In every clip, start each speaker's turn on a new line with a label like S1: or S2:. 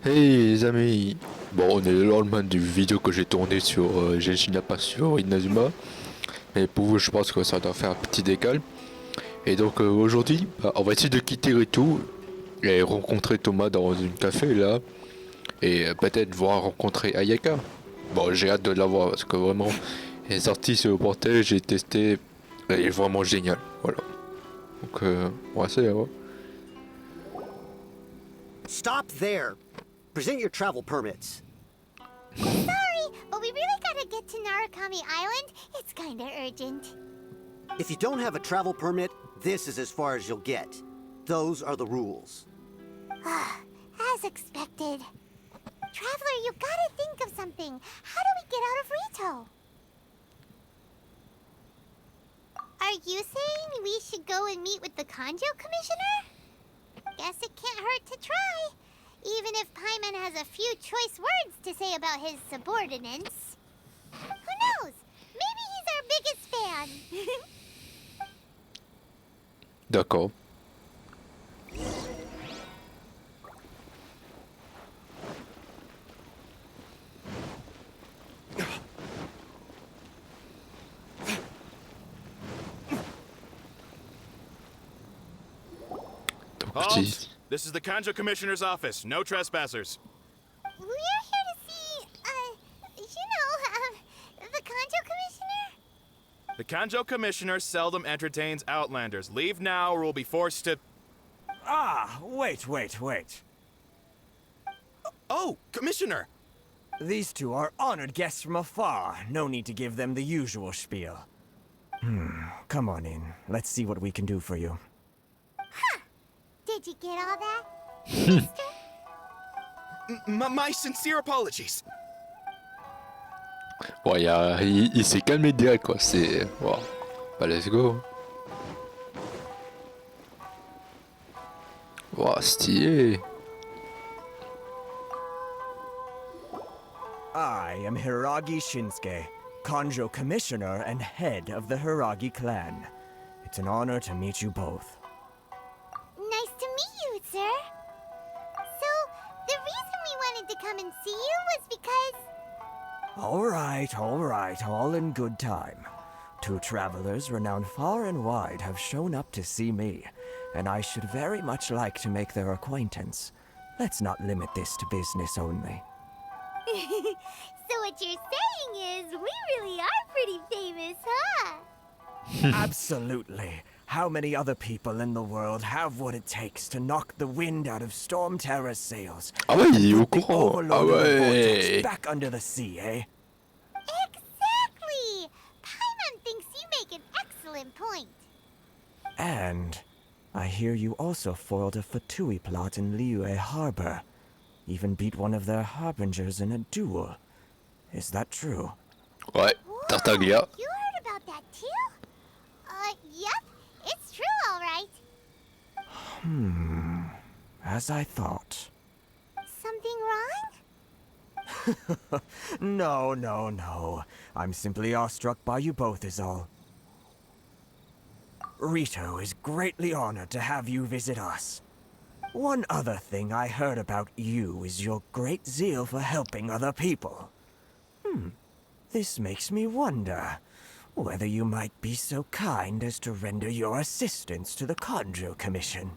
S1: Hey les amis, bon on est le lendemain du vidéo que j'ai tourné sur Genshin Impact sur Inazuma, mais pour vous je pense que ça doit faire un petit décal. Et donc aujourd'hui, on va essayer de quitter le tout et rencontrer Thomas dans une café là, et peut-être voir rencontrer Ayaka. Bon j'ai hâte de la voir parce que vraiment, elle est sortie sur le portail, j'ai testé, elle est vraiment géniale, voilà. Donc on va essayer, ouais.
S2: Stop there. Present your travel permits.
S3: Sorry, but we really gotta get to Narukami Island. It's kinda urgent.
S2: If you don't have a travel permit, this is as far as you'll get. Those are the rules.
S3: As expected. Traveler, you gotta think of something. How do we get out of Rito? Are you saying we should go and meet with the Kanjo Commissioner? Guess it can't hurt to try. Even if Paimon has a few choice words to say about his subordinates. Who knows? Maybe he's our biggest fan.
S1: D'accord.
S4: Halt! This is the Kanjo Commissioner's office. No trespassers.
S3: We're here to see, the Kanjo Commissioner?
S4: The Kanjo Commissioner seldom entertains Outlanders. Leave now or we'll be forced to...
S5: Ah, wait.
S4: Oh, Commissioner!
S5: These two are honored guests from afar. No need to give them the usual spiel. Come on in. Let's see what we can do for you.
S3: Did you get all that, mister?
S4: My sincere apologies.
S1: Ouais, il s'est calmé direct quoi, c'est... Wow. Bah let's go. Wow, stylé.
S5: I am Hiragi Shinsuke, Kanjo Commissioner and head of the Hiragi clan. It's an honor to meet you both.
S3: Nice to meet you, sir. So, the reason we wanted to come and see you was because...
S5: All right, all in good time. Two travelers renowned far and wide have shown up to see me, and I should very much like to make their acquaintance. Let's not limit this to business only.
S3: So what you're saying is, we really are pretty famous, huh?
S5: Absolutely. How many other people in the world have what it takes to knock the wind out of Storm Terror's sails?
S1: Ah ouais, il est au
S5: Put the
S1: courant.
S5: overload
S1: Ah
S5: of the
S1: ouais.
S5: vortex back under the sea, eh?
S3: Exactly! Paimon thinks you make an excellent point.
S5: And I hear you also foiled a Fatui plot in Liyue Harbor. Even beat one of their harbingers in a duel. Is that true?
S1: Ouais, Tartaglia.
S3: You heard about that too? Yep. It's true, all right.
S5: As I thought.
S3: Something wrong?
S5: No. I'm simply awestruck by you both is all. Rito is greatly honored to have you visit us. One other thing I heard about you is your great zeal for helping other people. This makes me wonder whether you might be so kind as to render your assistance to the Kanjo Commission.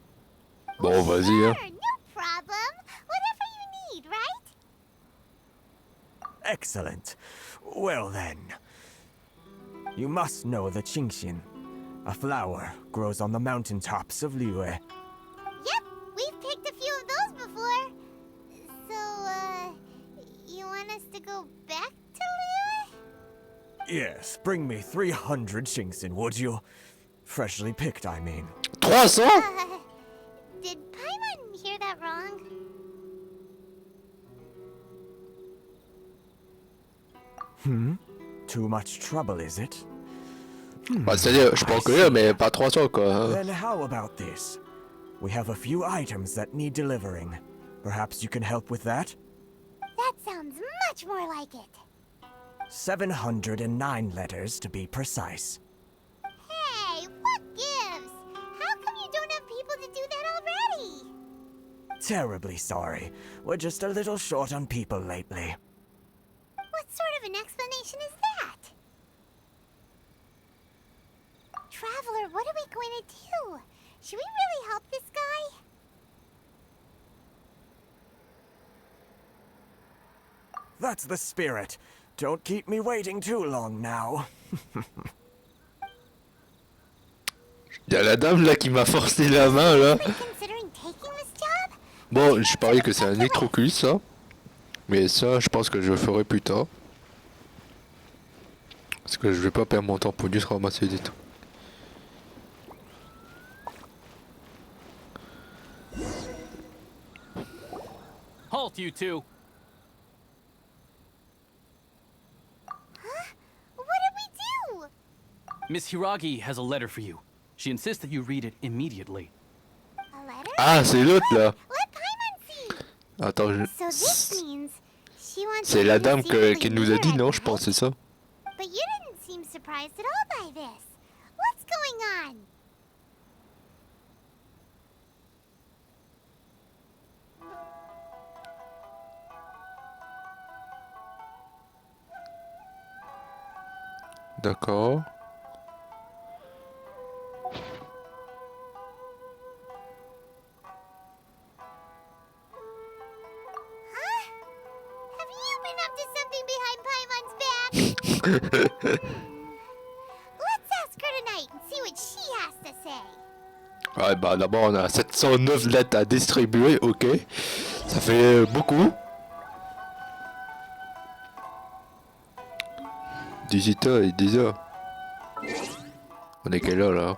S1: Bon, vas-y, hein.
S3: Sure, no problem. Whatever you need, right?
S5: Excellent. Well then, you must know the Qingshin. A flower grows on the mountaintops of Liyue.
S3: Yep, we've picked a few of those before. So, you want us to go back to Liyue?
S5: Yes, bring me 300 Qingshin, would you? Freshly picked, I mean.
S1: 300?
S3: Did Paimon hear that wrong?
S5: Too much trouble, is it?
S1: Bah c'est-à-dire, je peux en cueillir mais pas 300 quoi. Hein.
S5: Then how about this? We have a few items that need delivering. Perhaps you can help with that?
S3: That sounds much more like it.
S5: 709 letters to be precise.
S3: Hey, what gives? How come you don't have people to do that already?
S5: terribly sorry. We're just a little short on people lately.
S3: What sort of an explanation is that? Traveler, what are we going to do? Should we really help this guy?
S5: That's the spirit. Don't keep me waiting too long now.
S1: Y a la dame là qui m'a forcé la main là.
S3: Considering taking this job?
S1: Bon, je parie que c'est un nécrocus ça. Mais ça, je pense que je le ferai plus tard. Parce que je vais pas perdre mon temps pour juste ramasser des trucs.
S6: Halt, you two!
S3: What did we do?
S6: Miss Hiragi has a letter for you. She insists that you read it immediately.
S3: A letter?
S1: Ah, c'est l'autre là.
S3: Let Paimon see.
S1: Attends,
S3: So this means she wants
S1: c'est
S3: us
S1: la
S3: to
S1: dame
S3: secretly
S1: qui nous a
S3: meet
S1: dit,
S3: her
S1: non,
S3: at
S1: je pense,
S3: night?
S1: c'est ça.
S3: But you didn't seem surprised at all by this. What's going on?
S1: D'accord.
S3: Huh? Have you been up to something behind Paimon's back? Let's ask her tonight and see what she has to say.
S1: Ouais, bah d'abord on a 709 lettres à distribuer, ok. Ça fait beaucoup. 18h et 10h. On est quelle heure là?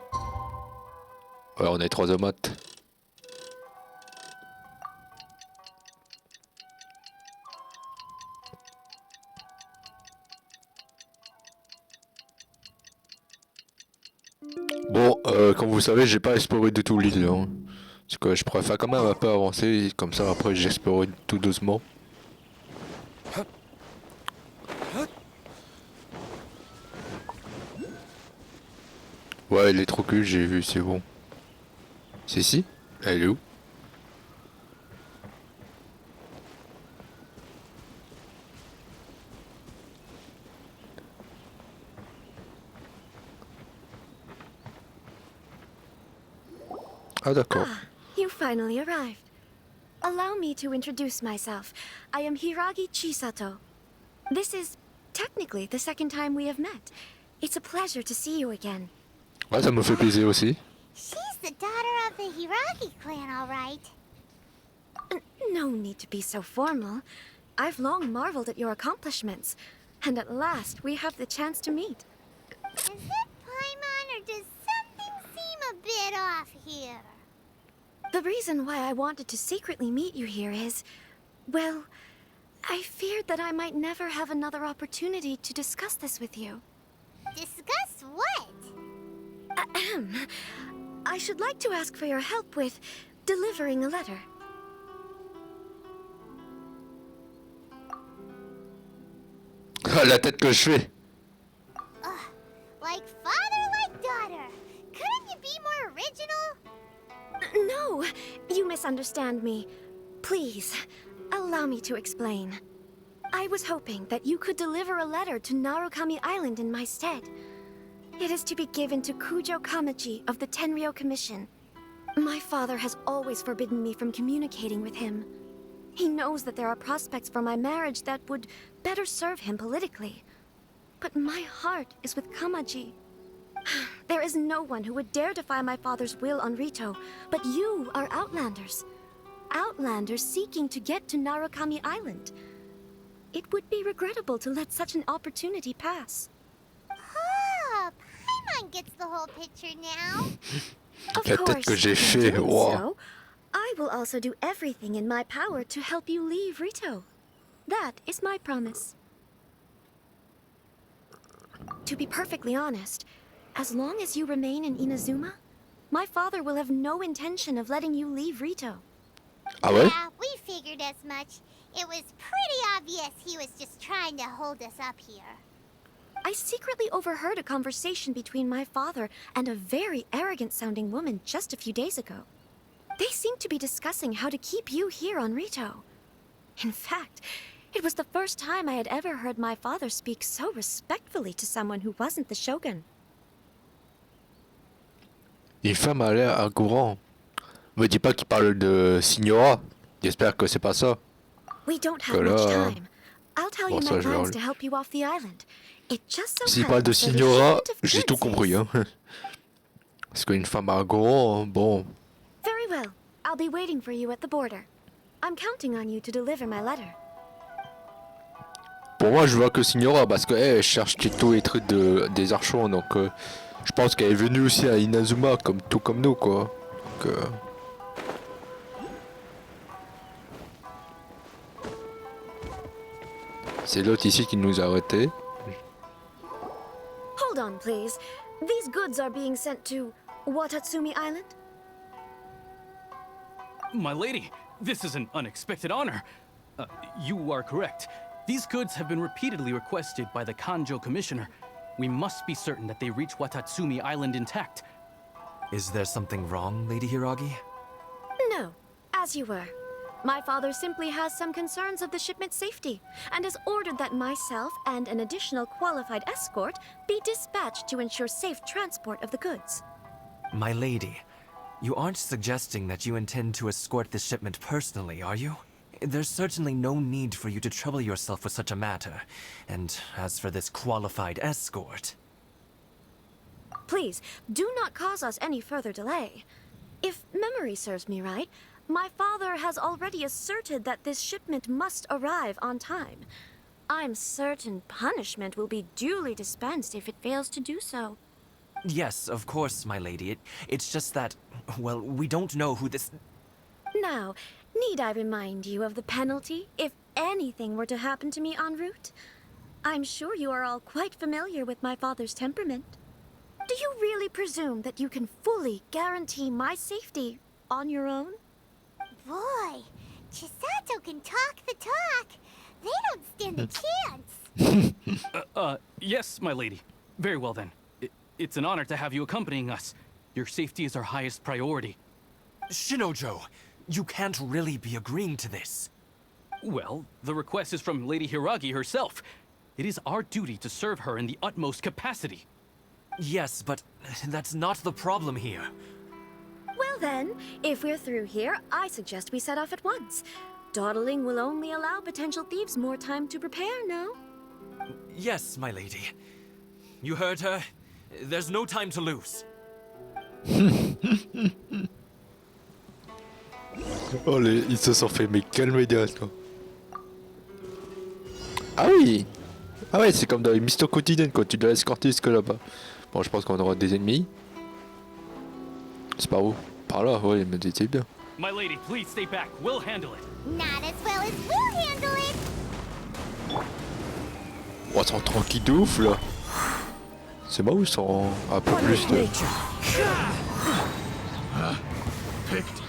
S1: Ouais, on est 3h mat. Bon, comme vous savez, j'ai pas exploré du tout l'île. Hein. Parce que je préfère quand même un peu avancer, comme ça après j'explore tout doucement. Ouais, elle est trop cool, j'ai vu, c'est bon. C'est ici? Elle est où? Ah d'accord.
S7: Ah, you finally arrived. Allow me to introduce myself. I am Hiragi Chisato. This is technically the second time we have met. It's a pleasure to see you again.
S1: Ouais, ça me fait plaisir aussi.
S3: She's the daughter of the Hiragi clan, all right.
S7: No need to be so formal. I've long marveled at your accomplishments. And at last, we have the chance to meet.
S3: Is it Paimon, or does something seem a bit off here?
S7: The reason why I wanted to secretly meet you here is, well, I feared that I might never have another opportunity to discuss this with you.
S3: Discuss what?
S7: Ahem. I should like to ask for your help with delivering a letter.
S1: Ah, la tête que je fais.
S3: Like father, like daughter. Couldn't you be more original?
S7: No, you misunderstand me. Please, allow me to explain. I was hoping that you could deliver a letter to Narukami Island in my stead. It is to be given to Kujo Kamachi of the Tenryou Commission. My father has always forbidden me from communicating with him. He knows that there are prospects for my marriage that would better serve him politically. But my heart is with Kamaji. There is no one who would dare defy my father's will on Rito, but you are Outlanders. Outlanders seeking to get to Narukami Island. It would be regrettable to let such an opportunity pass.
S3: Oh, Paimon gets the whole picture now.
S7: Of
S1: La tête
S7: course,
S1: que j'ai
S7: in
S1: fait,
S7: doing
S1: wow.
S7: so, I will also do everything in my power to help you leave Rito. That is my promise. To be perfectly honest, as long as you remain in Inazuma, my father will have no intention of letting you leave Rito.
S1: Ah ouais?
S3: Yeah, we figured as much. It was pretty obvious he was just trying to hold us up here.
S7: I secretly overheard a conversation between my father and a very arrogant-sounding woman just a few days ago. They seem to be discussing how to keep you here on Rito. In fact, it was the first time I had ever heard my father speak so respectfully to someone who wasn't the shogun.
S1: Une femme a l'air un courant. Me dis pas qu'il parle de Signora. J'espère que c'est pas ça.
S7: We don't have
S1: Voilà.
S7: much time. I'll tell you
S1: Bon, ça,
S7: my
S1: je vais
S7: plans
S1: en-
S7: to help you off the island. It just so
S1: S'il parle de
S7: happens that a
S1: Signora,
S7: shipment of
S1: j'ai tout
S7: goods
S1: compris.
S7: is-
S1: Hein. Parce qu'une femme à un courant, bon.
S7: Very well. I'll be waiting for you at the border. I'm counting on you to deliver my letter.
S1: Pour moi, je vois que Signora parce qu'elle cherche tous les trucs des archons. Donc, je pense qu'elle est venue aussi à Inazuma, tout comme nous, quoi. Donc, c'est l'autre ici qui nous a arrêtés.
S7: Hold on, please. These goods are being sent to Watatsumi Island?
S6: My lady, this is an unexpected honor. You are correct. These goods have been repeatedly requested by the Kanjo Commissioner. We must be certain that they reach Watatsumi Island intact.
S8: Is there something wrong, Lady Hiragi?
S7: No, as you were. My father simply has some concerns of the shipment's safety, and has ordered that myself and an additional qualified escort be dispatched to ensure safe transport of the goods.
S8: My lady, you aren't suggesting that you intend to escort this shipment personally, are you? There's certainly no need for you to trouble yourself with such a matter. And as for this qualified escort...
S7: Please, do not cause us any further delay. If memory serves me right, my father has already asserted that this shipment must arrive on time. I'm certain punishment will be duly dispensed if it fails to do so.
S8: Yes, of course, my lady. It's just that, well, we don't know who this...
S7: Now, need I remind you of the penalty if anything were to happen to me en route? I'm sure you are all quite familiar with my father's temperament. Do you really presume that you can fully guarantee my safety on your own?
S3: Boy, Chisato can talk the talk. They don't stand a chance.
S6: Yes, my lady. Very well then. It's an honor to have you accompanying us. Your safety is our highest priority.
S8: Shinojo, you can't really be agreeing to this.
S6: Well, the request is from Lady Hiragi herself. It is our duty to serve her in the utmost capacity.
S8: Yes, but that's not the problem here.
S7: Well then, if we're through here, I suggest we set off at once. Dawdling will only allow potential thieves more time to prepare, no?
S8: Yes, my lady. You heard her. There's no time to lose.
S1: Oh, ils se sont fait mais calmer direct, quoi. Ah oui. Ah ouais, c'est comme dans les missions quotidiennes quand tu dois escorter jusque là-bas. Bon, je pense qu'on aura des ennemis. C'est par où? Par là, ouais, mais c'était bien.
S6: My lady, please stay back. We'll handle it.
S3: Not as well as we'll handle it.
S1: Oh, ils sont tranquilles de ouf là. C'est moi où ils sont un peu plus de...
S9: Picked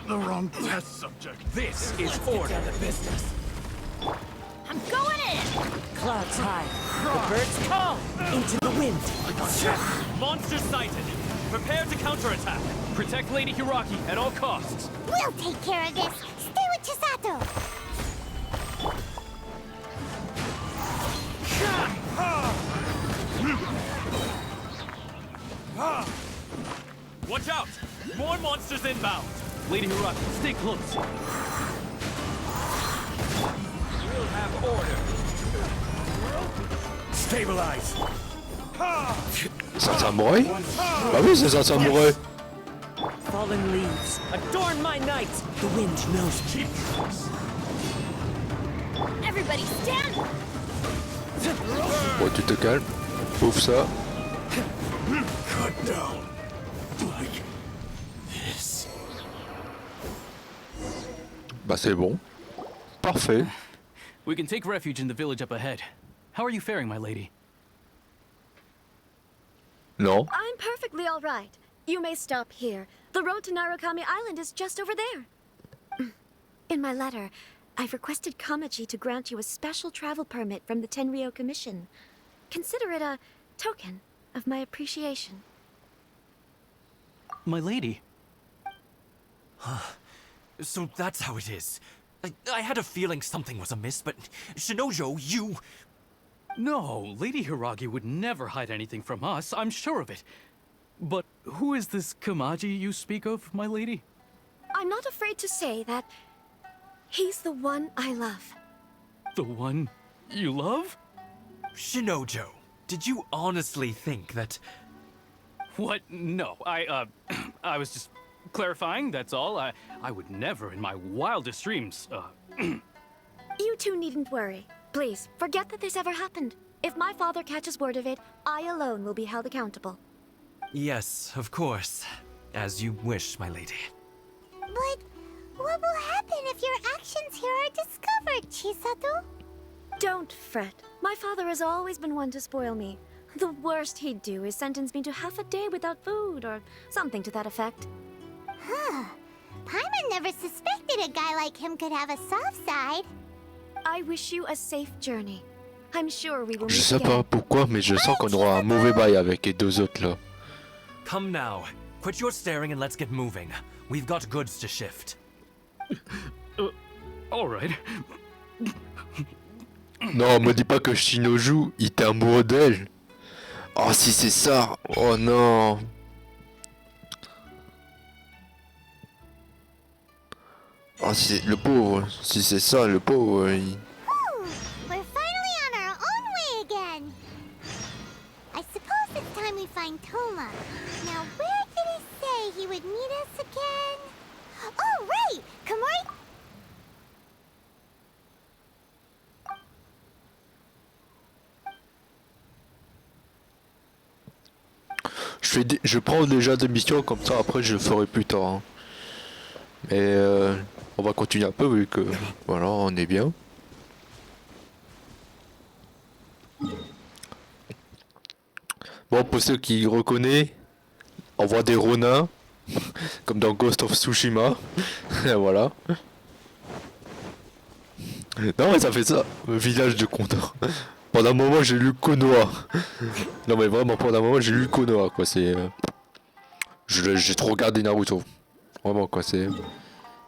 S9: the wrong test subject. This is order.
S10: I'm going in!
S5: Clouds high. The birds call. Into the wind.
S6: Monster sighted. Prepare to counterattack. Protect Lady Hiragi at all costs.
S3: We'll take care of this. Stay with Chisato.
S6: Watch out! More monsters inbound. Lady Hiragi, stay close.
S9: We'll have order. Stabilize.
S1: C'est un samouraï? Bah oui, c'est un samouraï.
S5: Fallen leaves. Adorn my night. The wind knows me.
S10: Everybody stand!
S1: Bon, tu te calmes. Ouvre ça.
S9: Cut down. Like this.
S1: Bah c'est bon. Parfait.
S6: We can take refuge in the village up ahead. How are you faring, my lady?
S1: Non.
S7: I'm perfectly all right. You may stop here. The road to Narukami Island is just over there. In my letter, I've requested Kamachi to grant you a special travel permit from the Tenryou Commission. Consider it a token of my appreciation.
S6: My lady.
S8: So that's how it is. I had a feeling something was amiss, but Shinojo, you...
S6: No, Lady Hiragi would never hide anything from us, I'm sure of it. But who is this Kamaji you speak of, my lady?
S7: I'm not afraid to say that he's the one I love.
S6: The one you love?
S8: Shinojo, did you honestly think that...
S6: What? No, I was just clarifying, that's all. I would never in my wildest dreams,
S7: You two needn't worry. Please, forget that this ever happened. If my father catches word of it, I alone will be held accountable.
S8: Yes, of course. As you wish, my lady.
S3: But what will happen if your actions here are discovered, Chisato?
S7: Don't fret. My father has always been one to spoil me. The worst he'd do is sentence me to half a day without food, or something to that effect.
S3: Huh. Paimon never suspected a guy like him could have a soft side.
S7: I wish you a safe journey. I'm sure we will
S1: Je
S7: meet
S1: sais pas
S7: again.
S1: pourquoi, mais je sens qu'on aura un mauvais bail avec les deux autres là.
S8: Come now. Quit your staring and let's get moving. We've got goods to shift.
S6: All right.
S1: Non, me dis pas que Shinoju, il était amoureux d'elle. Oh, si c'est ça. Oh non. Oh, si le pauvre. Si c'est ça, le pauvre.
S3: Whew, we're finally on our own way again. I suppose it's time we find Toma. Now, where did he say he would meet us again? Oh, right! Komori...
S1: Je prends déjà des missions comme ça, après je le ferai plus tard. Hein. Mais on va continuer un peu vu que voilà, on est bien. Bon, pour ceux qui reconnaissent, on voit des Ronin, comme dans Ghost of Tsushima. Voilà. Non mais ça fait ça, le village de Condor. Pendant un moment j'ai lu Konoha. Non mais vraiment pendant un moment j'ai lu Konoha quoi, c'est... J'ai trop regardé Naruto. Vraiment quoi, c'est...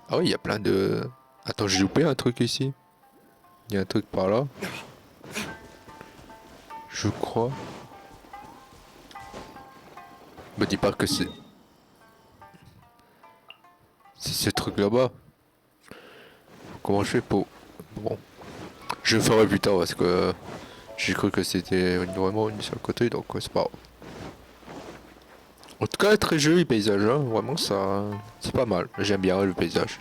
S1: Ah oui, il y a plein de... Attends, j'ai loupé un truc ici. Il y a un truc par là. Je crois. Me dis pas que c'est... C'est ce truc là-bas. Comment je fais pour... Bon. Je le ferai plus tard parce que... J'ai cru que c'était vraiment une seule côté, donc c'est pas grave. En tout cas, très joli paysage, hein. Vraiment ça... C'est pas mal, j'aime bien le paysage.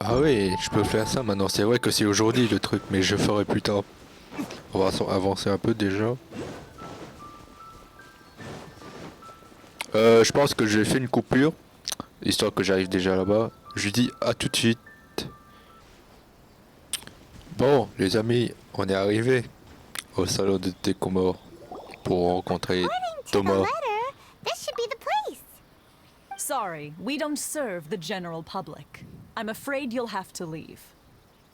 S1: Ah oui, je peux faire ça maintenant. C'est vrai que c'est aujourd'hui le truc, mais je ferai plus tard. On va avancer un peu déjà. Je pense que j'ai fait une coupure, histoire que j'arrive déjà là-bas. Je lui dis à tout de suite. Bon, les amis, on est arrivé au salon de thé Comore pour rencontrer Thomas.
S3: This should be the place.
S10: Sorry, we don't serve the general public. I'm afraid you'll have to leave.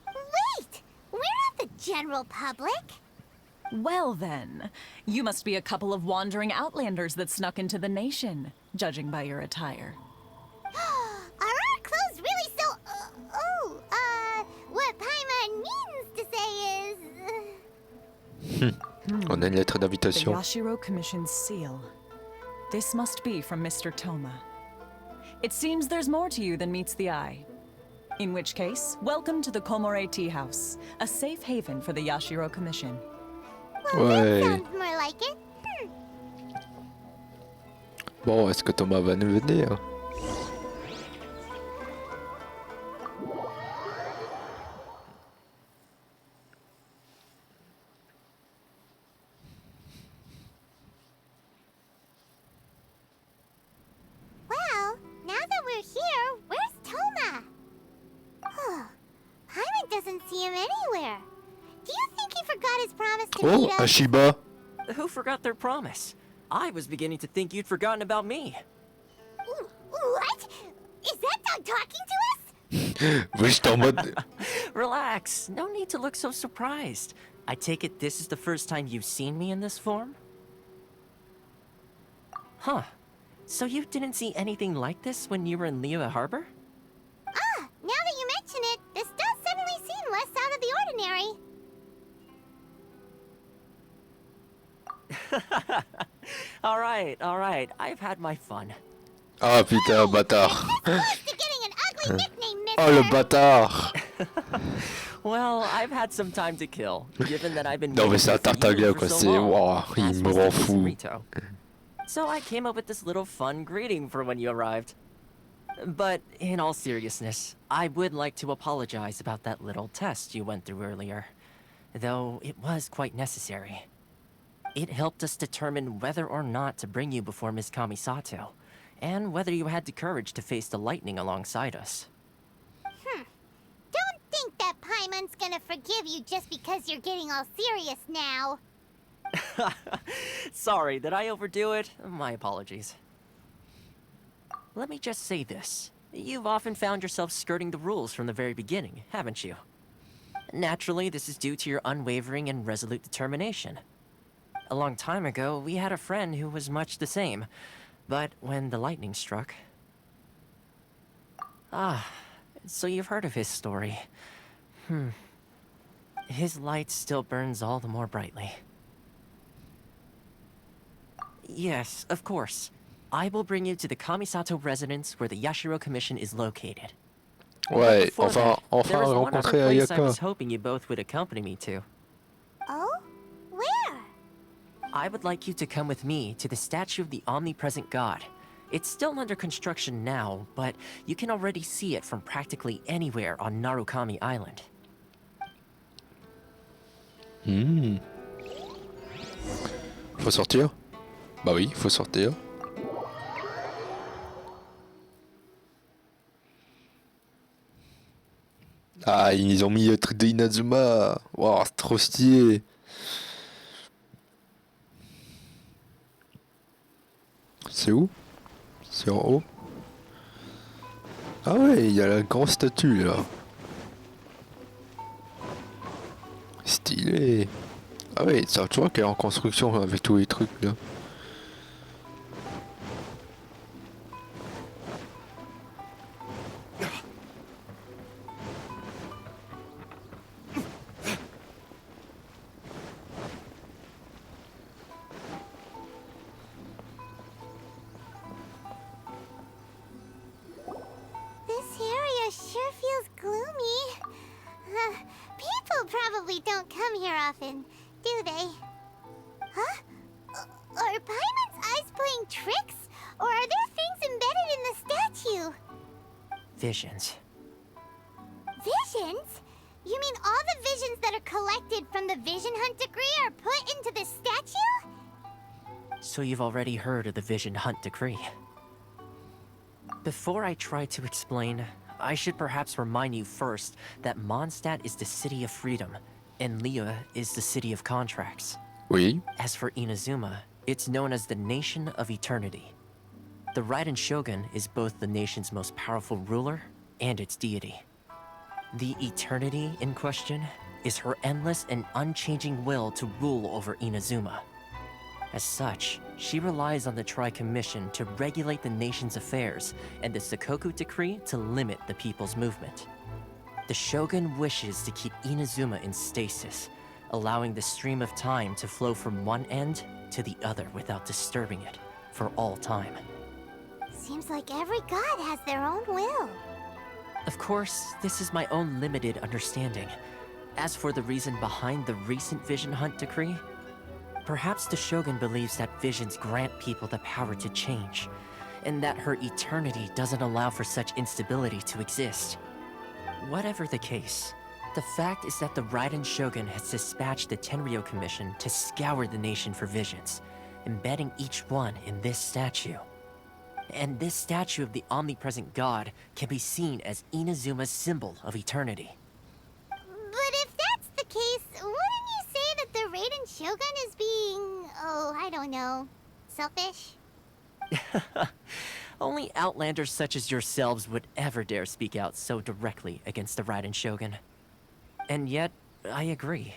S3: Wait! We're not the general public.
S10: Well then, you must be a couple of wandering outlanders that snuck into the nation, judging by your attire.
S3: Are our clothes really so... what Paimon means to say is...
S1: On a une lettre
S10: The
S1: d'invitation.
S10: Yashiro Commission's seal. This must be from Mr. Toma. It seems there's more to you than meets the eye. In which case, welcome to the Komore Tea House, a safe haven for the Yashiro Commission.
S3: Well,
S1: Ouais.
S3: that sounds more like it.
S1: Bon, est-ce que Thomas va nous venir?
S3: Well, now that we're here, where's Toma? Paimon doesn't see him anywhere. Do you think he forgot his promise to
S1: Oh,
S3: meet us?
S1: Ashiba.
S11: Who forgot their promise? I was beginning to think you'd forgotten about me.
S3: Ooh, What? Is that dog talking to us?
S1: Oui, j'étais en mode.
S11: Relax. No need to look so surprised. I take it this is the first time you've seen me in this form? Huh. So you didn't see anything like this when you were in Liyue Harbor?
S3: Ah, now that you mention it, this does suddenly seem less out of the ordinary.
S11: Alright. I've had my fun.
S1: Ah putain, bâtard.
S3: Close to getting an ugly nickname, mister.
S1: Oh le bâtard.
S11: Well, I've had some time to kill, given that I've been
S1: Non mais c'est un
S11: waiting for you
S1: tartaglia
S11: for
S1: quoi,
S11: so
S1: c'est.
S11: long,
S1: Waouh,
S11: as
S1: il
S11: was
S1: me
S11: the
S1: rend
S11: case
S1: fou.
S11: Rito. So I came up with this little fun greeting for when you arrived. But in all seriousness, I would like to apologize about that little test you went through earlier, though it was quite necessary. It helped us determine whether or not to bring you before Miss Kamisato, and whether you had the courage to face the lightning alongside us.
S3: Don't think that Paimon's gonna forgive you just because you're getting all serious now.
S11: Sorry, did I overdo it? My apologies. Let me just say this. You've often found yourself skirting the rules from the very beginning, haven't you? Naturally, this is due to your unwavering and resolute determination. A long time ago, we had a friend who was much the same, but when the lightning struck... Ah, so you've heard of his story. His light still burns all the more brightly. Yes, of course. I will bring you to the Kamisato residence where the Yashiro Commission is located.
S1: Ouais,
S11: Before
S1: enfin,
S11: that,
S1: enfin
S11: there was one other
S1: rencontrer
S11: place I
S1: Ayaka.
S11: was hoping you both would accompany me to.
S3: Oh? Where?
S11: I would like you to come with me to the statue of the omnipresent god. It's still under construction now, but you can already see it from practically anywhere on Narukami Island.
S1: Faut sortir? Bah oui, faut sortir. Ah, ils ont mis le truc de Inazuma. Waouh, c'est trop stylé. C'est où? C'est en haut? Ah ouais, il y a la grande statue là. Stylé. Ah ouais, ça, tu vois qu'elle est en construction avec tous les trucs là.
S3: This area sure feels gloomy. People probably don't come here often, do they? Huh? Are Paimon's eyes playing tricks? Or are there things embedded in the statue?
S11: Visions.
S3: Visions? You mean all the visions that are collected from the Vision Hunt decree are put into this statue?
S11: So you've already heard of the Vision Hunt decree. Before I try to explain, I should perhaps remind you first that Mondstadt is the city of freedom, and Liyue is the city of contracts.
S1: Oui.
S11: As for Inazuma, it's known as the Nation of Eternity. The Raiden Shogun is both the nation's most powerful ruler and its deity. The Eternity in question is her endless and unchanging will to rule over Inazuma. As such, she relies on the Tri-Commission to regulate the nation's affairs and the Sakoku Decree to limit the people's movement. The Shogun wishes to keep Inazuma in stasis, allowing the stream of time to flow from one end to the other without disturbing it for all time.
S3: Seems like every god has their own will.
S11: Of course, this is my own limited understanding. As for the reason behind the recent Vision Hunt decree, perhaps the Shogun believes that visions grant people the power to change, and that her eternity doesn't allow for such instability to exist. Whatever the case, the fact is that the Raiden Shogun has dispatched the Tenryou Commission to scour the nation for visions, embedding each one in this statue. And this statue of the omnipresent god can be seen as Inazuma's symbol of eternity.
S3: But if that's the case, wouldn't you say that the Raiden Shogun is being, I don't know, selfish?
S11: Only outlanders such as yourselves would ever dare speak out so directly against the Raiden Shogun. And yet, I agree.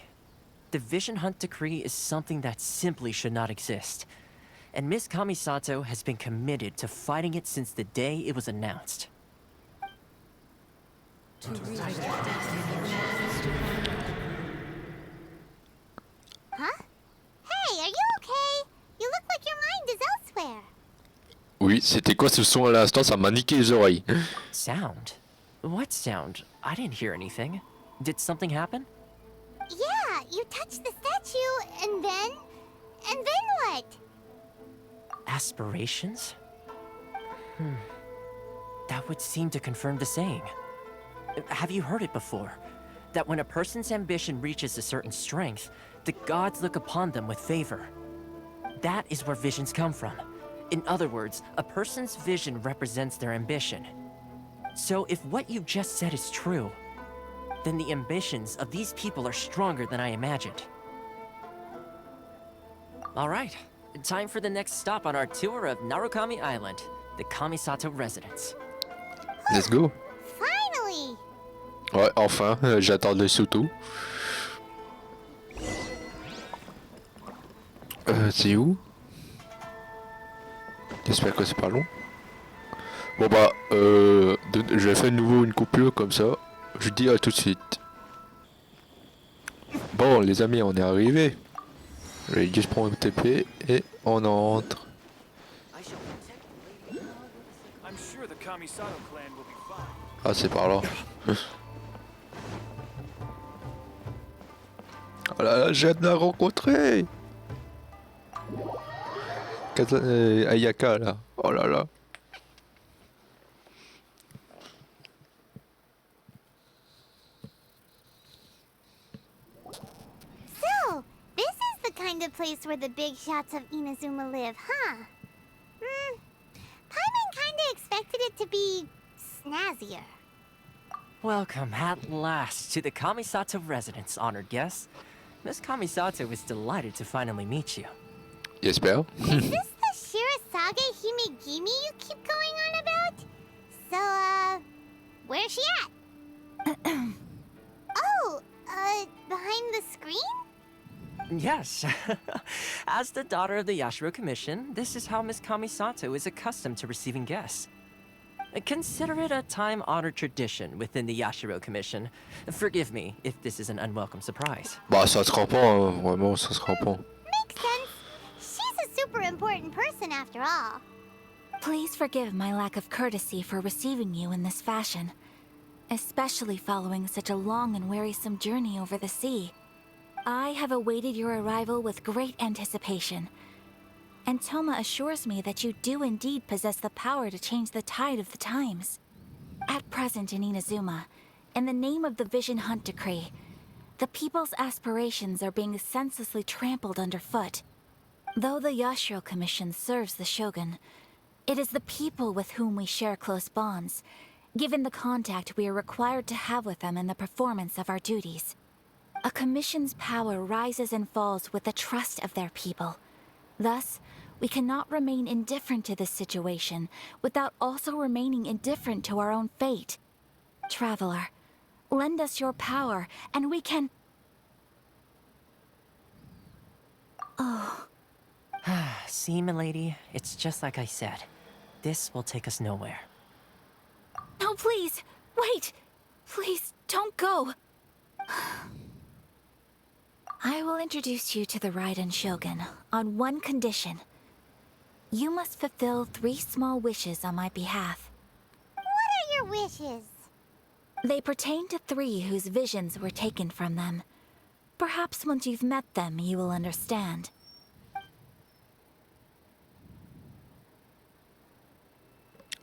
S11: The Vision Hunt Decree is something that simply should not exist. And Miss Kamisato has been committed to fighting it since the day it was announced.
S3: Huh? Hey, are you okay? You look like your mind is elsewhere.
S1: Oui, c'était quoi ce son à l'instant? Ça m'a niqué les oreilles.
S11: Sound? What sound? I didn't hear anything. Did something happen?
S3: Yeah, you touched the statue, and then what?
S11: Aspirations? That would seem to confirm the saying. Have you heard it before? That when a person's ambition reaches a certain strength, the gods look upon them with favor. That is where visions come from. In other words, a person's vision represents their ambition. So if what you just said is true, then the ambitions of these people are stronger than I imagined. All right, time for the next stop on our tour of Narukami Island, the Kamisato residence.
S1: Let's go.
S3: Finally!
S1: Ouais, enfin, j'attendais surtout. C'est où? J'espère que c'est pas long. Bon bah, je vais faire de nouveau une coupure comme ça. Je dis à tout de suite. Bon les amis, on est arrivé. Je vais juste prendre le TP et on entre. Ah c'est par là. Oh là là, j'ai hâte de la rencontrer. Ayaka là. Oh là là.
S3: So, this is the kind of place where the big shots of Inazuma live, huh? Paimon kinda expected it to be snazzier.
S11: Welcome at last to the Kamisato residence, honored guests. Miss Kamisato is delighted to finally meet you.
S1: J'espère.
S3: Is this the Shirasage Himegimi you keep going on about? So, where's she at? Oh, behind the screen?
S11: Yes. As the daughter of the Yashiro Commission, this is how Miss Kamisato is accustomed to receiving guests. Consider it a time-honored tradition within the Yashiro Commission. Forgive me if this is an unwelcome surprise.
S1: Bah ça se comprend, vraiment ça se comprend.
S3: Makes sense. She's a super important person after all.
S12: Please forgive my lack of courtesy for receiving you in this fashion, especially following such a long and wearisome journey over the sea. I have awaited your arrival with great anticipation, and Toma assures me that you do indeed possess the power to change the tide of the times. At present in Inazuma, in the name of the Vision Hunt Decree, the people's aspirations are being senselessly trampled underfoot. Though the Yashiro Commission serves the Shogun, it is the people with whom we share close bonds, given the contact we are required to have with them in the performance of our duties. A commission's power rises and falls with the trust of their people. Thus, we cannot remain indifferent to this situation without also remaining indifferent to our own fate. Traveler, lend us your power, and we can... Oh.
S11: See, milady, it's just like I said. This will take us nowhere.
S12: No, please! Wait! Please, don't go! I will introduce you to the Raiden Shogun on one condition. You must fulfill 3 small wishes on my behalf.
S3: What are your wishes?
S12: They pertain to 3 whose visions were taken from them. Perhaps once you've met them, you will understand.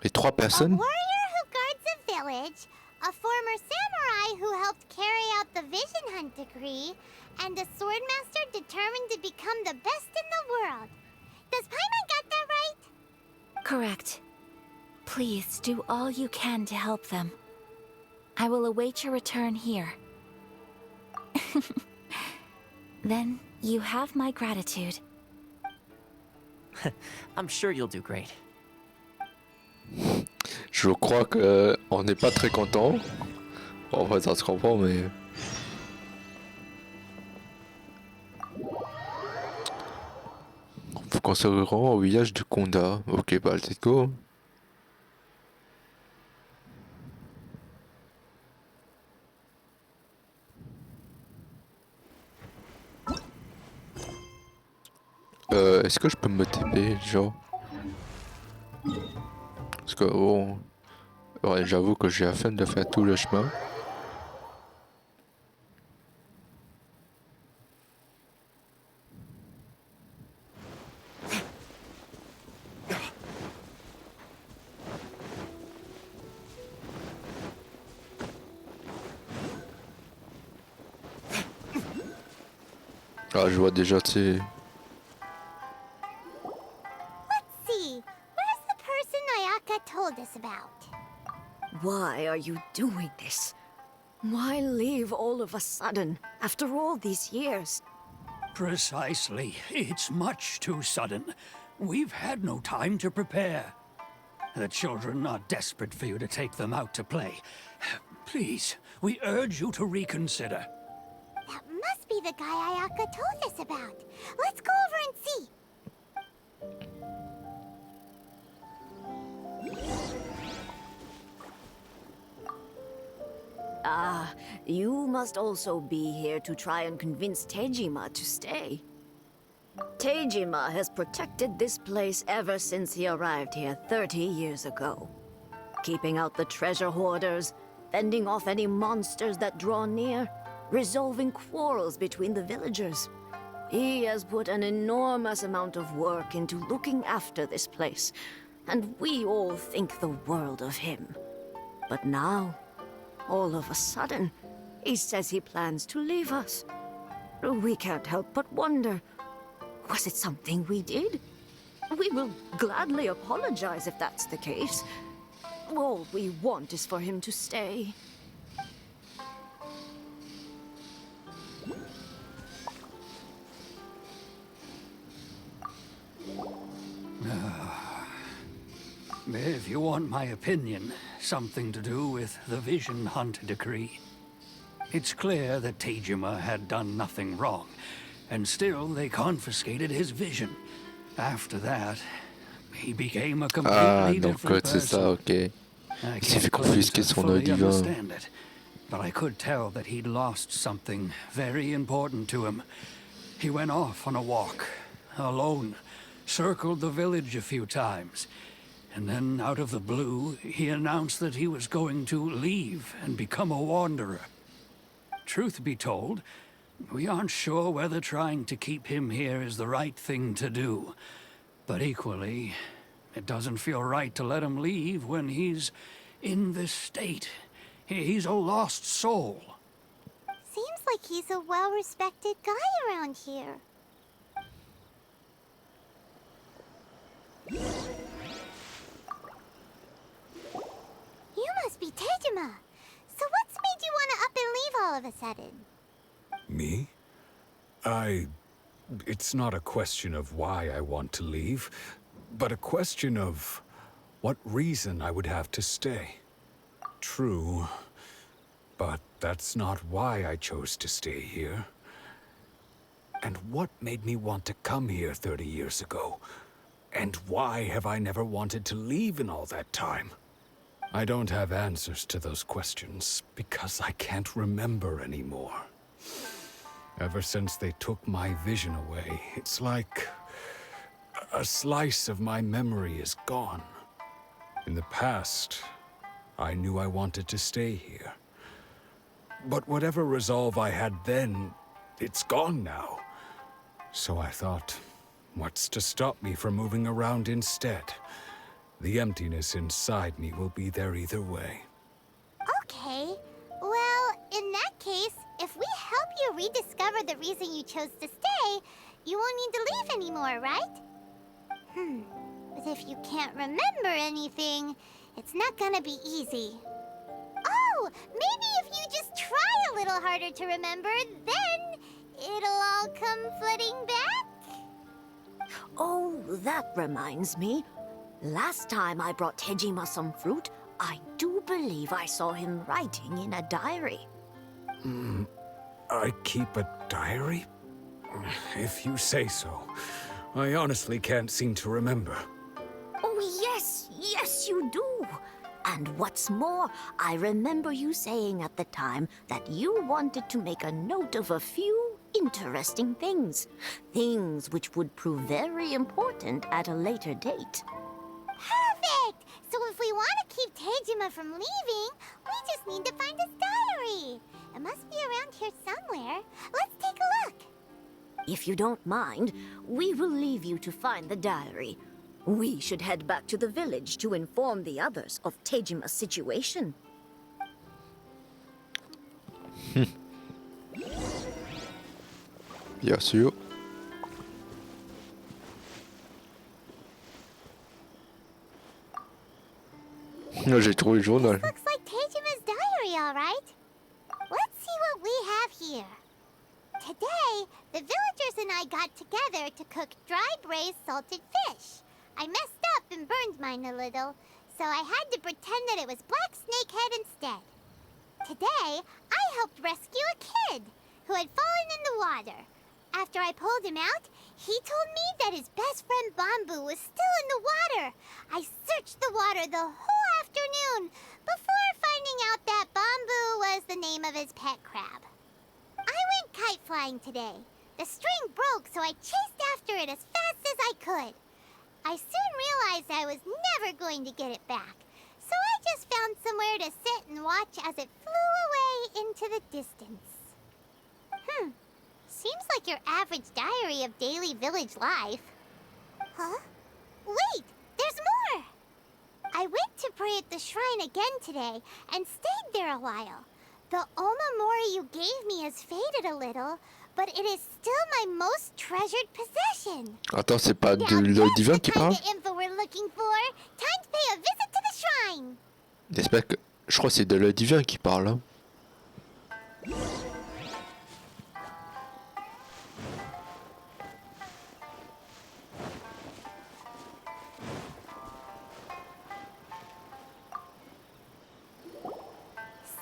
S1: Les 3 personnes?
S3: A warrior who guards a village, a former samurai who helped carry out the Vision Hunt Decree, and a swordmaster determined to become the best in the world. Does Paimon got that right?
S12: Correct. Please do all you can to help them. I will await your return here. Then you have my gratitude.
S11: I'm sure you'll do great.
S1: Je crois que on n'est pas très content. Bon, en vrai, ça se comprend, mais... Faut qu'on se rend au village de Konda. Ok, bah, let's go. Est-ce que je peux me TP, genre? Parce que bon... Ouais, j'avoue que j'ai la flemme de faire tout le chemin. Ah, je vois déjà, tu sais...
S3: Let's see. Where's the person Ayaka told us about?
S7: Why are you doing this? Why leave all of a sudden, after all these years?
S9: Precisely. It's much too sudden. We've had no time to prepare. The children are desperate for you to take them out to play. Please, we urge you to reconsider.
S3: That must be the guy Ayaka told us about. Let's go over and see.
S7: Ah, you must also be here to try and convince Tejima to stay. Tejima has protected this place ever since he arrived here 30 years ago. Keeping out the treasure hoarders, fending off any monsters that draw near, resolving quarrels between the villagers. He has put an enormous amount of work into looking after this place, and we all think the world of him. But now, all of a sudden, he says he plans to leave us. We can't help but wonder, was it something we did? We will gladly apologize if that's the case. All we want is for him to stay.
S9: If you want my opinion, something to do with the Vision Hunt decree. It's clear that Tejima had done nothing wrong, and still they confiscated his vision. After that, he became a completely different person.
S1: C'est ça, ok.
S9: I
S1: Il s'est fait
S9: can't claim
S1: confisquer
S9: to
S1: son œil
S9: fully
S1: divin.
S9: understand it, but I could tell that he'd lost something very important to him. He went off on a walk, alone, circled the village a few times, and then out of the blue, he announced that he was going to leave and become a wanderer. Truth be told, we aren't sure whether trying to keep him here is the right thing to do. But equally, it doesn't feel right to let him leave when he's in this state. He's a lost soul.
S3: Seems like he's a well-respected guy around here. You must be Tejima. So what's made you want to up and leave all of a sudden?
S13: Me? It's not a question of why I want to leave, but a question of what reason I would have to stay. True, but that's not why I chose to stay here. And what made me want to come here 30 years ago? And why have I never wanted to leave in all that time? I don't have answers to those questions because I can't remember anymore. Ever since they took my vision away, it's like a slice of my memory is gone. In the past, I knew I wanted to stay here. But whatever resolve I had then, it's gone now. So I thought, what's to stop me from moving around instead? The emptiness inside me will be there either way.
S3: Okay. Well, in that case, if we help you rediscover the reason you chose to stay, you won't need to leave anymore, right? But if you can't remember anything, it's not gonna be easy. Oh, maybe if you just try a little harder to remember, then it'll all come flooding back?
S7: Oh, that reminds me.
S14: Last time I brought Tejima some fruit, I do believe I saw him writing in a diary.
S13: I keep a diary? If you say so. I honestly can't seem to remember.
S14: Oh, yes, you do. And what's more, I remember you saying at the time that you wanted to make a note of a few interesting things. Things which would prove very important at a later date.
S3: Perfect! So if we want to keep Tejima from leaving, we just need to find his diary. It must be around here somewhere. Let's take a look.
S14: If you don't mind, we will leave you to find the diary. We should head back to the village to inform the others of Tejima's situation.
S1: Bien sûr. J'ai trouvé le journal.
S3: Looks like Tejima's diary, all right. Let's see what we have here. Today, the villagers and I got together to cook dry braised salted fish. I messed up and burned mine a little, so I had to pretend that it was black snakehead instead. Today, I helped rescue a kid who had fallen in the water. After I pulled him out, he told me that his best friend Bamboo was still in the water. I searched the water the whole afternoon before finding out that Bamboo was the name of his pet crab. I went kite flying today. The string broke, so I chased after it as fast as I could. I soon realized I was never going to get it back, so I just found somewhere to sit and watch as it flew away into the distance. Seems like your average diary of daily village life. Huh? Wait, there's more! I went to pray at the shrine again today and stayed there a while. The Omamori you gave me has faded a little, but it is still my most treasured possession.
S1: Attends, c'est pas de l'œil divin qui parle?
S3: Info we're looking for. Time to pay a visit to the shrine.
S1: J'espère que... Je crois que c'est de l'œil divin qui parle. Hein.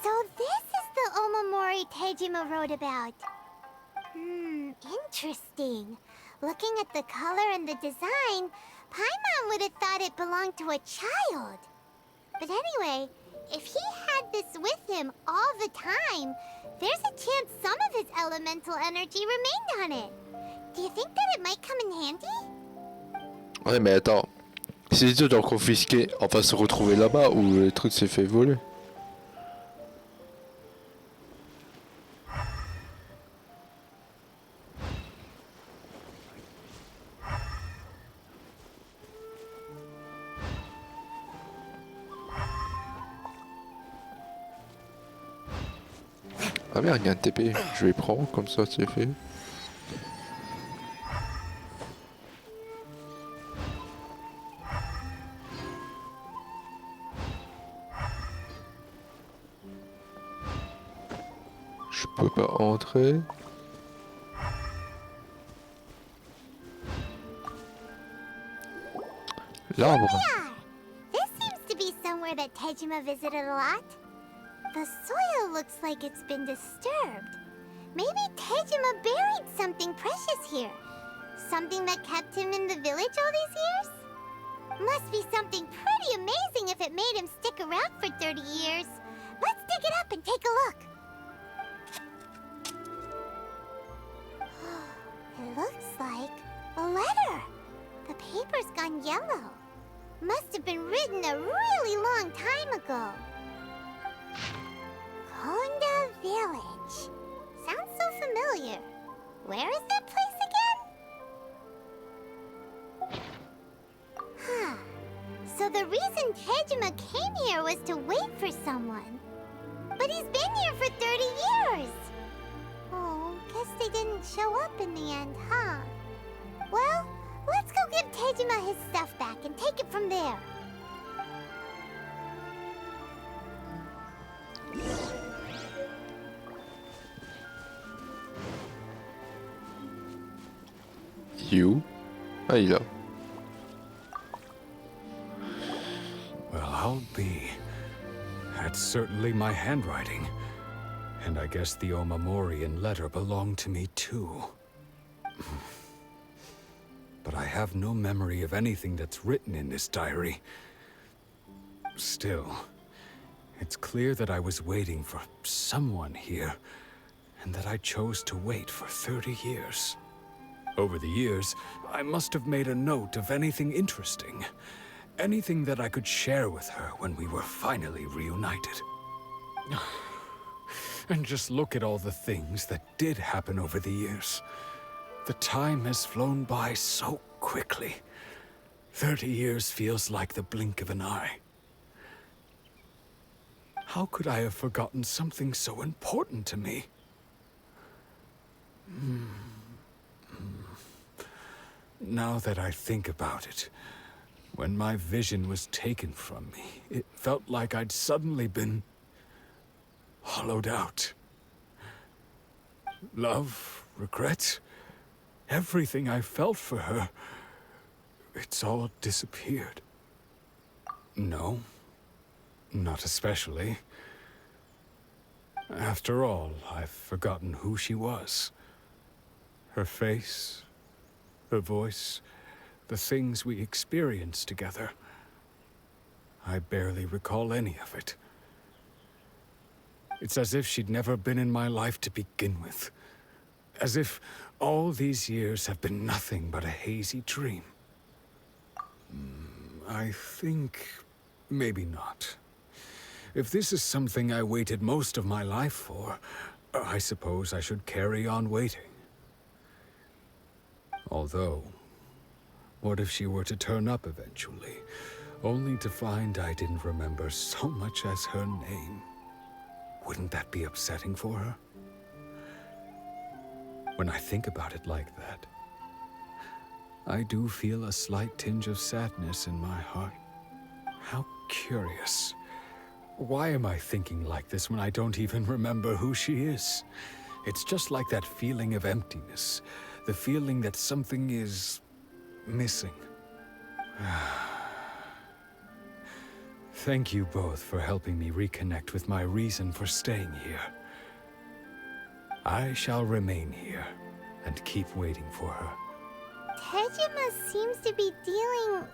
S3: So this is the Omamori Tejima wrote about. Interesting. Looking at the color and the design, Paimon would have thought it belonged to a child. But anyway, if he had this with him all the time, there's a chance some of his elemental energy remained on it. Do you think that it might come in handy?
S1: Ouais, mais attends. Si les autres ont confisqué, on va se retrouver là-bas où le truc s'est fait voler. Ah merde, il y a un TP, je vais prendre, comme ça c'est fait. Je peux pas entrer. L'arbre.
S3: This seems to be somewhere that Tejima visited a lot. The soil looks like it's been disturbed. Maybe Tejima buried something precious here. Something that kept him in the village all these years? Must be something pretty amazing if it made him stick around for 30 years. Let's dig it up and take a look. It looks like a letter. The paper's gone yellow. Must have been written a really long time ago. Konda Village. Sounds so familiar. Where is that place again? Huh. So the reason Tejima came here was to wait for someone. But he's been here for 30 years. Oh, guess they didn't show up in the end, huh? Well, let's go give Tejima his stuff back and take it from there.
S1: You? Ah, il est là.
S13: be. That's certainly my handwriting. And I guess the Omamorian letter belonged to me too. But I have no memory of anything that's written in this diary. Still, it's clear that I was waiting for someone here, and that I chose to wait for 30 years. Over the years, I must have made a note of anything interesting. Anything that I could share with her when we were finally reunited. And just look at all the things that did happen over the years. The time has flown by so quickly. 30 years feels like the blink of an eye. How could I have forgotten something so important to me? Now that I think about it, when my vision was taken from me, it felt like I'd suddenly been hollowed out. Love, regret, everything I felt for her, it's all disappeared. No, not especially. After all, I've forgotten who she was. Her face, her voice, the things we experienced together. I barely recall any of it. It's as if she'd never been in my life to begin with. As if all these years have been nothing but a hazy dream. I think maybe not. If this is something I waited most of my life for, I suppose I should carry on waiting. Although, what if she were to turn up eventually, only to find I didn't remember so much as her name? Wouldn't that be upsetting for her? When I think about it like that, I do feel a slight tinge of sadness in my heart. How curious. Why am I thinking like this when I don't even remember who she is? It's just like that feeling of emptiness, the feeling that something is missing. Thank you both for helping me reconnect with my reason for staying here. I shall remain here and keep waiting for her.
S3: Tejima seems to be dealing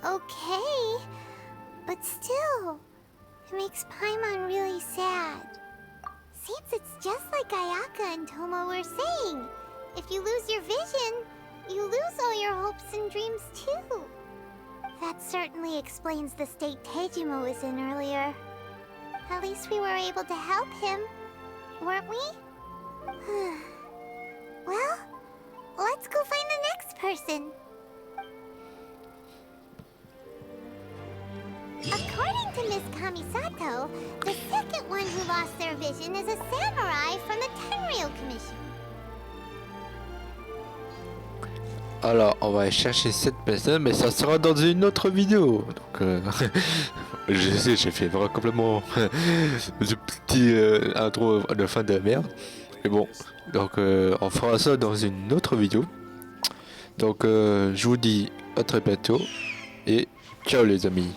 S3: okay, but still, it makes Paimon really sad. Seems it's just like Ayaka and Toma were saying. If you lose your vision, you lose all your hopes and dreams too. That certainly explains the state Tejima was in earlier. At least we were able to help him, weren't we? Well, let's go find the next person. According to Miss Kamisato, the second one who lost their vision is a samurai from the Tenryou Commission.
S1: Alors, on va chercher cette personne, mais ça sera dans une autre vidéo. Donc, je sais, j'ai fait vraiment complètement ce petit intro de fin de merde. Mais bon, donc on fera ça dans une autre vidéo. Donc, je vous dis à très bientôt et ciao les amis.